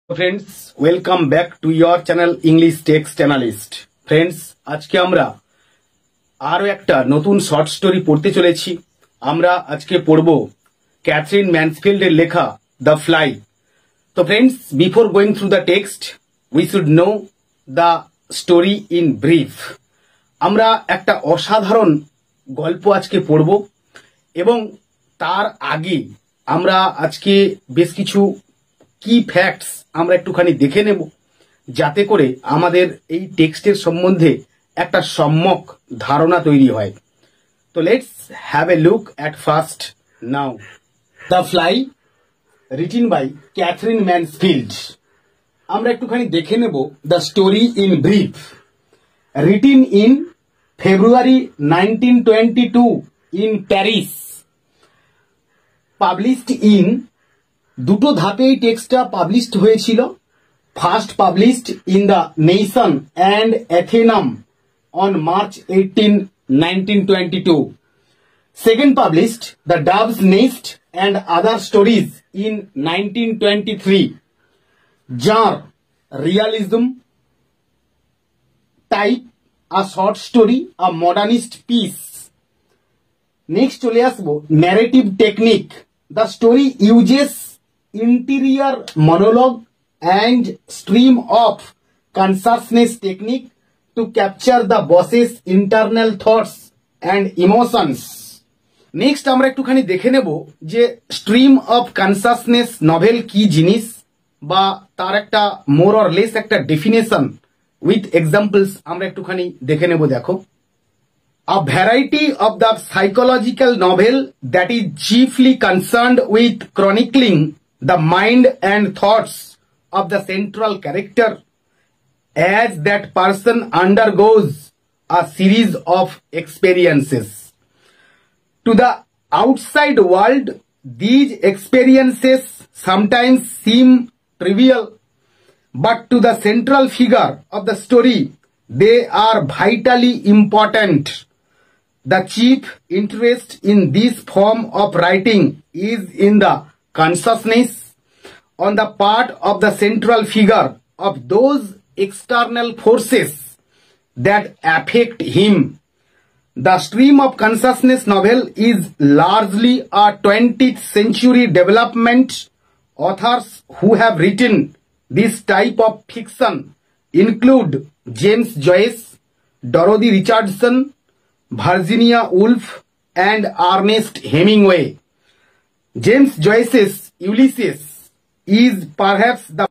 Friends welcome back to your channel English text analyst. Friends आज के আমরা আরো একটা নতুন শর্ট স্টোরি পড়তে চলেছি। আমরা আজকে পড়ব ক্যাথরিন ম্যানসফিল্ডের লেখা দ্য ফ্লাই। তো friends before going through the text we should know the story in brief. আমরা একটা অসাধারণ গল্প আজকে পড়ব এবং তার আগে আমরা আজকে বেশ কিছু কি ফ্যাক্টস আমরা একটুখানি দেখে নেব যাতে করে আমাদের এই টেক্সটের সম্বন্ধে একটা সম্যক ধারণা তৈরি হয়। তো let's have a look at first now. The fly written by Katherine Mansfield. আমরা একটুখানি দেখে নেব the story in brief. Written in February 1922 in Paris. Published in দুটো ধাপে এই টেক্সটটা পাবলিশড হয়েছিল। First published in the Nation and Athenaeum on March 18, 1922. Second published The Dove's Nest and Other Stories in 1923. Genre realism type, a short story, a modernist piece. Next চলে আসবো narrative technique. The story uses interior monologue and stream of consciousness technique to capture the boss's internal thoughts and emotions. Next আমরা একটুখানি দেখে নেব যে stream of consciousness novel কি জিনিস বা তার একটা মোর অর লেস একটা ডেফিনেশন উইথ এক্সাম্পলস আমরা একটুখানি দেখে নেব। দেখো, a variety of the psychological novel that is chiefly concerned with chronicling the mind and thoughts of the central character as that person undergoes a series of experiences. To the outside world, these experiences sometimes seem trivial, but to the central figure of the story, they are vitally important. The chief interest in this form of writing is in the consciousness on the part of the central figure of those external forces that affect him. The stream of consciousness novel is largely a 20th century development. Authors who have written this type of fiction include James Joyce, Dorothy Richardson, Virginia Woolf, and Ernest Hemingway. James Joyce's Ulysses is perhaps the